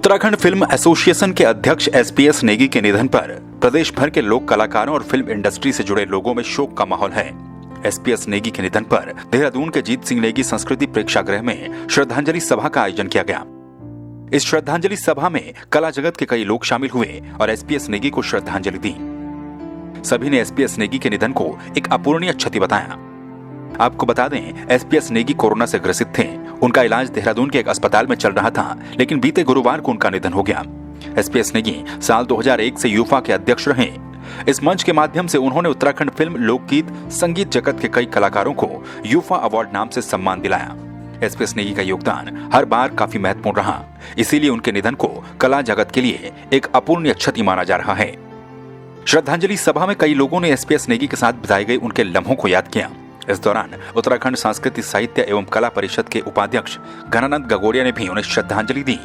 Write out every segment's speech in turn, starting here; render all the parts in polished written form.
Uttarakhand film association के अध्यक्ष SPS Negi के निधन पर प्रदेश भर के लोक कलाकारों और फिल्म इंडस्ट्री से जुड़े लोगों में शोक का माहौल है। एसपीएस नेगी के निधन पर देहरादून के जीत सिंह नेगी संस्कृति प्रेक्षागृह में श्रद्धांजलि सभा का आयोजन किया गया। इस श्रद्धांजलि सभा में कला जगत के कई लोग शामिल हुए और एसपीएस नेगी को श्रद्धांजलि दी। सभी ने एसपीएस नेगी के निधन को एक अपूरणीय क्षति बताया। आपको बता दें, एसपीएस नेगी कोरोना से ग्रसित थे। उनका इलाज देहरादून के एक अस्पताल में चल रहा था, लेकिन बीते गुरुवार को उनका निधन हो गया। एसपीएस नेगी साल 2001 से यूफा के अध्यक्ष रहे। इस मंच के माध्यम से उन्होंने उत्तराखंड फिल्म, लोकगीत, संगीत जगत के कई कलाकारों को यूफा अवार्ड नाम से सम्मान दिलाया। एसपीएस नेगी का योगदान हर बार काफी महत्वपूर्ण रहा, इसीलिए उनके निधन को कला जगत के लिए एक अपूरणीय क्षति माना जा रहा है। श्रद्धांजलि सभा में कई लोगों ने एसपीएस नेगी के साथ बिताए गए उनके लम्हों को याद किया। इस दौरान उत्तराखंड सांस्कृतिक साहित्य एवं कला परिषद के उपाध्यक्ष घनानंद गगोरिया ने भी उन्हें श्रद्धांजलि दी।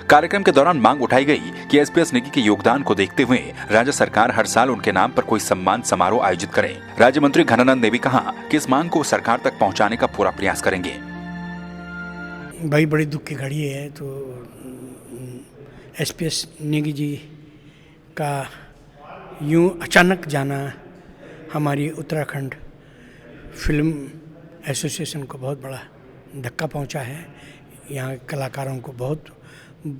कार्यक्रम के दौरान मांग उठाई गई कि एसपीएस नेगी के योगदान को देखते हुए राज्य सरकार हर साल उनके नाम पर कोई सम्मान समारोह आयोजित करे। राज्य मंत्री घनानंद ने भी कहा कि इस मांग को सरकार तक पहुंचाने का पूरा प्रयास करेंगे। भाई, बड़ी दुख की घड़ी है, तो एसपीएस नेगी जी का यूं अचानक जाना हमारी उत्तराखंड फिल्म एसोसिएशन को बहुत बड़ा धक्का पहुंचा है। यहाँ कलाकारों को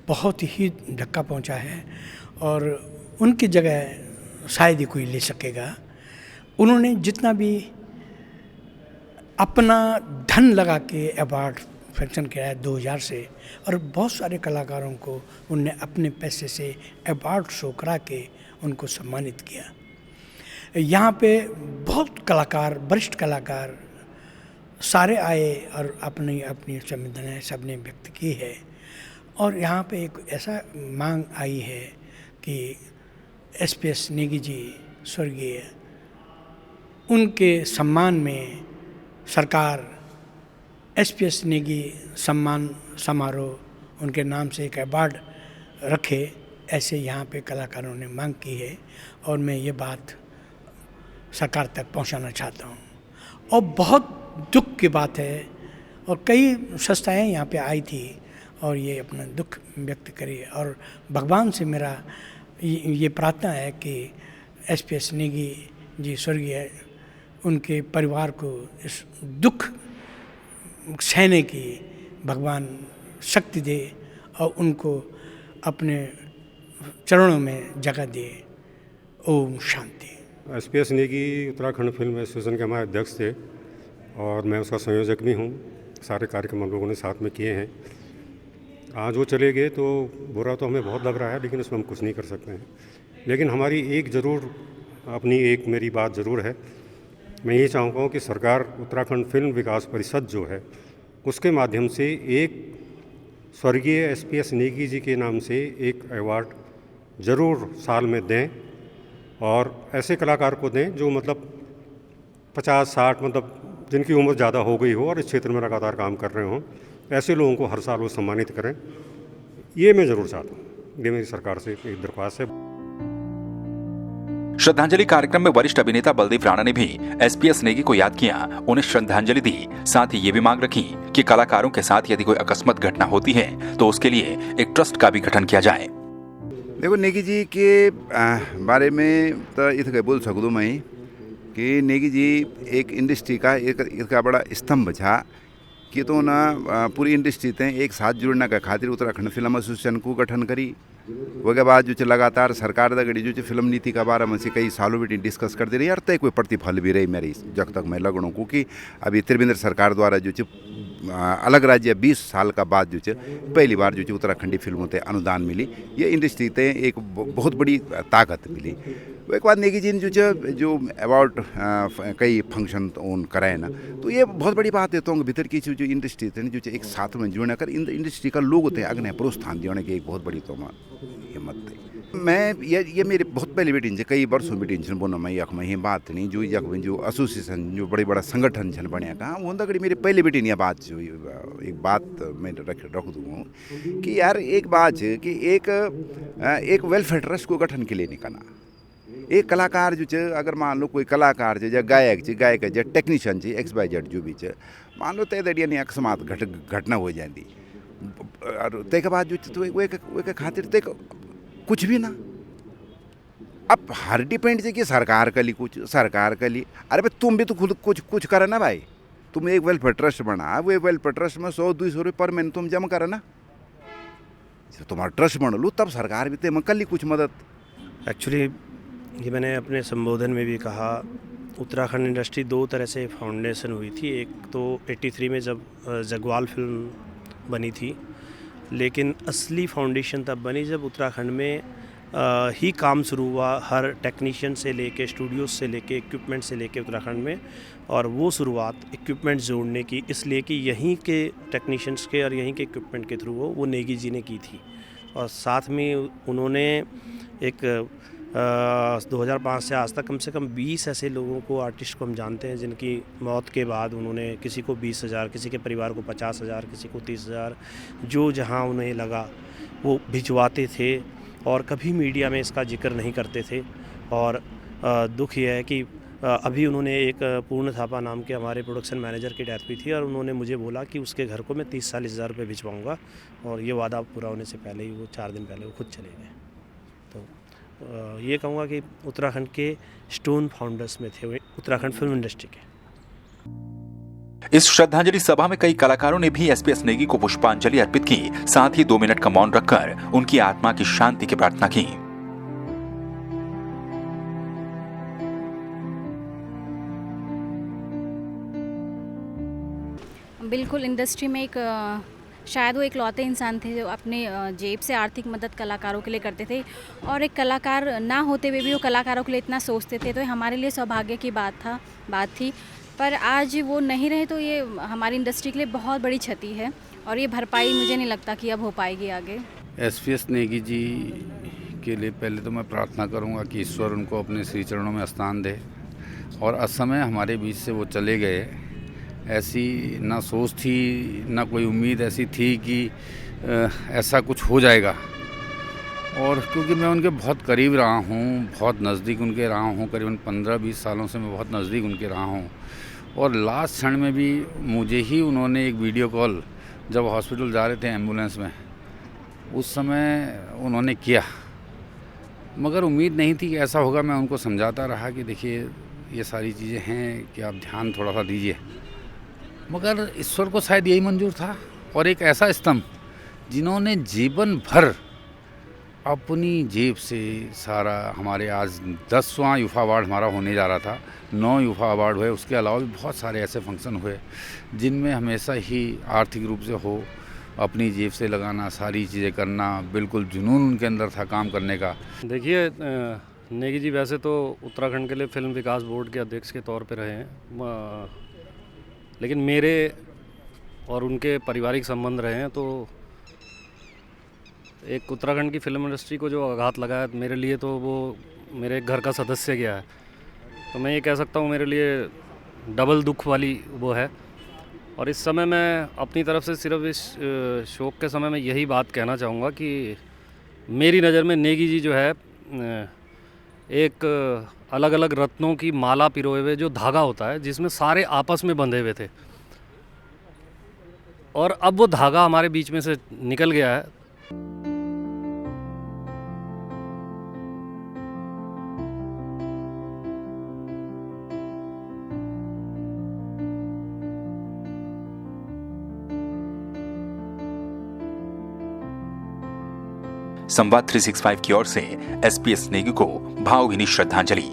बहुत ही धक्का पहुंचा है और उनकी जगह शायद ही कोई ले सकेगा। उन्होंने जितना भी अपना धन लगा के अवार्ड फंक्शन किया है 2000 से, और बहुत सारे कलाकारों को उनने अपने पैसे से अवार्ड शो करा के उनको सम्मानित किया। यहाँ पे बहुत कलाकार, वरिष्ठ कलाकार सारे आए और अपनी अपनी संवेदनाएं सबने व्यक्त की है। और यहाँ पे एक ऐसा मांग आई है कि एसपीएस नेगी जी स्वर्गीय, उनके सम्मान में सरकार एसपीएस नेगी सम्मान समारोह उनके नाम से एक अवार्ड रखे, ऐसे यहाँ पे कलाकारों ने मांग की है। और मैं ये बात सरकार तक पहुंचाना चाहता हूं। और बहुत दुख की बात है, और कई संस्थाएं यहाँ पे आई थी और ये अपना दुख व्यक्त करी। और भगवान से मेरा ये प्रार्थना है कि एसपीएस नेगी जी स्वर्गीय, उनके परिवार को इस दुख सहने की भगवान शक्ति दे और उनको अपने चरणों में जगह दे। ओम शांति। SPS Negi Uttarakhand film association के हमारे अध्यक्ष थे और मैं उसका संयोजक भी हूँ। सारे कार्यक्रम हम लोगों ने साथ में किए हैं। आज वो चले गए तो बुरा तो हमें बहुत लग रहा है, लेकिन उसमें हम कुछ नहीं कर सकते हैं। लेकिन हमारी एक मेरी बात ज़रूर है। मैं यही चाहूँगा कि सरकार उत्तराखंड फिल्म विकास परिषद जो है, उसके माध्यम से एक स्वर्गीय एसपीएस नेगी जी के नाम से एक अवार्ड ज़रूर साल में दें, और ऐसे कलाकार को दें जो मतलब 50-60 मतलब जिनकी उम्र ज़्यादा हो गई हो और इस क्षेत्र में लगातार काम कर रहे हों, ऐसे लोगों को हर साल वो सम्मानित करें। ये मैं ज़रूर चाहता हूँ। ये मेरी सरकार से एक दरख्वास्त है। श्रद्धांजलि कार्यक्रम में वरिष्ठ अभिनेता बलदेव राणा ने भी एसपीएस नेगी को याद किया, उन्हें श्रद्धांजलि दी। साथ ही ये भी मांग रखी कि कलाकारों के साथ यदि कोई अकस्मात घटना होती है तो उसके लिए एक ट्रस्ट का भी गठन किया जाए। देखो, नेगी जी के बारे में तो इतना बोल सकूँ मैं कि नेगी जी एक इंडस्ट्री का इसका बड़ा स्तंभ था कि तो ना पूरी इंडस्ट्री ते एक साथ जुड़ने का खातिर उत्तराखंड फिल्म एसोसिएशन को गठन करी। उसके बाद जो लगातार सरकार दगड़ी जो फिल्म नीति का बारे में से कई सालों भी डिस्कस करती रही, और तय कोई प्रतिफल भी रही मेरी जब तक मैं लगनों को कि अभी त्रिवेंद्र सरकार द्वारा जो अलग राज्य 20 साल का बाद जो पहली बार जो उत्तराखंडी फिल्मों ते अनुदान मिली। ये इंडस्ट्री ते एक बहुत बड़ी ताकत मिली। एक बाद नेगी जी ने जो अवार्ड कई फंक्शन उन कराए ना, तो ये बहुत बड़ी बात है। तो भीतर की जो इंडस्ट्री थे जो एक साथ में जुड़ने कर इंडस्ट्री का लोग थे अग्नि प्रोत्साहन देने की एक बहुत बड़ी तो हिम्मत थी। मैं ये मेरे बहुत पहले भी टेंशन, कई वर्षों में टेंशन बोना मैं यख में ये बात नहीं जो यख में जो एसोसिएशन जो बड़ी बड़ा संगठन छन बने कहाँ वो तक मेरे पहले भी टेन बात जो एक बात मैं रख दूँ कि यार एक बात है कि एक वेलफेयर ट्रस्ट को गठन के लिए निकलना। एक कलाकार जो अगर मान लो कोई कलाकार या गायक या टेक्नीशियन XYZ जो भी मान लो तय दड़िया नहीं अकस्मात घटना हो जाती और तेके बाद जो तो वे खातिर ते कुछ भी ना। अब हर डिपेंड है कि सरकार का ली कुछ, सरकार का ली। अरे भाई तुम भी तो खुद कुछ करो ना भाई। तुम एक वेलफेयर ट्रस्ट बना, वो वेलफेयर ट्रस्ट में 100-200 रुपये पर महीने तुम जमा करो ना। तुम्हारा ट्रस्ट बन लो तब सरकार भी ते कर ली कुछ मदद। एक्चुअली ये मैंने अपने संबोधन में भी कहा, उत्तराखंड इंडस्ट्री दो तरह से फाउंडेशन हुई थी। एक तो 83 में जब जगवाल फिल्म बनी थी, लेकिन असली फाउंडेशन तब बनी जब उत्तराखंड में ही काम शुरू हुआ, हर टेक्नीशियन से लेके स्टूडियोज से लेके इक्विपमेंट से लेके उत्तराखंड में। और वो शुरुआत इक्विपमेंट जोड़ने की इसलिए कि यहीं के टेक्नीशियंस के और यहीं के इक्विपमेंट के थ्रू वो नेगी जी ने की थी। और साथ में उन्होंने एक 2005 से आज तक कम से कम 20 ऐसे लोगों को, आर्टिस्ट को हम जानते हैं जिनकी मौत के बाद उन्होंने किसी को 20,000, किसी के परिवार को 50,000, किसी को 30,000, जो जहां उन्हें लगा वो भिजवाते थे और कभी मीडिया में इसका जिक्र नहीं करते थे। और दुख ये है कि अभी उन्होंने एक पूर्ण थापा नाम के हमारे प्रोडक्शन मैनेजर की डेथ हुई थी और उन्होंने मुझे बोला कि उसके घर को मैं 30-40 हज़ार रुपये भिजवाऊँगा, और ये वादा पूरा होने से पहले ही वो 4 दिन पहले वो खुद चले गए। तो ये कहूँगा कि उत्तराखंड के स्टोन फाउंडर्स में थे उत्तराखंड फिल्म इंडस्ट्री के। इस श्रद्धांजलि सभा में कई कलाकारों ने भी एसपीएस नेगी को पुष्पांजलि अर्पित की, साथ ही 2 मिनट का मौन रखकर उनकी आत्मा की शांति की प्रार्थना की। बिल्कुल, इंडस्ट्री में एक शायद वो इकलौते इंसान थे जो अपने जेब से आर्थिक मदद कलाकारों के लिए करते थे, और एक कलाकार ना होते हुए भी वो कलाकारों के लिए इतना सोचते थे। तो हमारे लिए सौभाग्य की बात थी। पर आज वो नहीं रहे तो ये हमारी इंडस्ट्री के लिए बहुत बड़ी क्षति है, और ये भरपाई मुझे नहीं लगता कि अब हो पाएगी आगे। एसपीएस नेगी जी के लिए पहले तो मैं प्रार्थना करूंगा कि ईश्वर उनको अपने श्री चरणों में स्थान दे, और असमय हमारे बीच से वो चले गए। ऐसी ना सोच थी, ना कोई उम्मीद ऐसी थी कि ऐसा कुछ हो जाएगा। और क्योंकि मैं उनके बहुत करीब रहा हूँ, बहुत नज़दीक उनके रहा हूँ, करीबन 15-20 सालों से मैं बहुत नज़दीक उनके रहा हूँ। और लास्ट क्षण में भी मुझे ही उन्होंने एक वीडियो कॉल, जब हॉस्पिटल जा रहे थे एम्बुलेंस में, उस समय उन्होंने किया। मगर उम्मीद नहीं थी कि ऐसा होगा। मैं उनको समझाता रहा कि देखिए ये सारी चीज़ें हैं कि आप ध्यान थोड़ा सा दीजिए, मगर ईश्वर को शायद यही मंजूर था। और एक ऐसा स्तंभ जिन्होंने जीवन भर अपनी जेब से सारा, हमारे आज 10वां यूफा अवार्ड हमारा होने जा रहा था, 9 यूफा अवार्ड हुए, उसके अलावा भी बहुत सारे ऐसे फंक्शन हुए जिनमें हमेशा ही आर्थिक रूप से हो, अपनी जेब से लगाना, सारी चीज़ें करना, बिल्कुल जुनून उनके अंदर था काम करने का। देखिए, नेगी जी वैसे तो उत्तराखंड के लिए फिल्म विकास बोर्ड के अध्यक्ष के तौर पर रहे हैं, लेकिन मेरे और उनके पारिवारिक संबंध रहे हैं। तो एक उत्तराखंड की फिल्म इंडस्ट्री को जो आघात लगा है, मेरे लिए तो वो मेरे घर का सदस्य गया है। तो मैं ये कह सकता हूँ मेरे लिए डबल दुख वाली वो है। और इस समय मैं अपनी तरफ से सिर्फ इस शोक के समय में यही बात कहना चाहूँगा कि मेरी नज़र में नेगी जी जो है एक अलग अलग रत्नों की माला पिरोए हुए जो धागा होता है, जिसमें सारे आपस में बंधे हुए थे, और अब वो धागा हमारे बीच में से निकल गया है। संवाद 365 की ओर से एसपीएस नेगी को भावभीनी श्रद्धांजलि।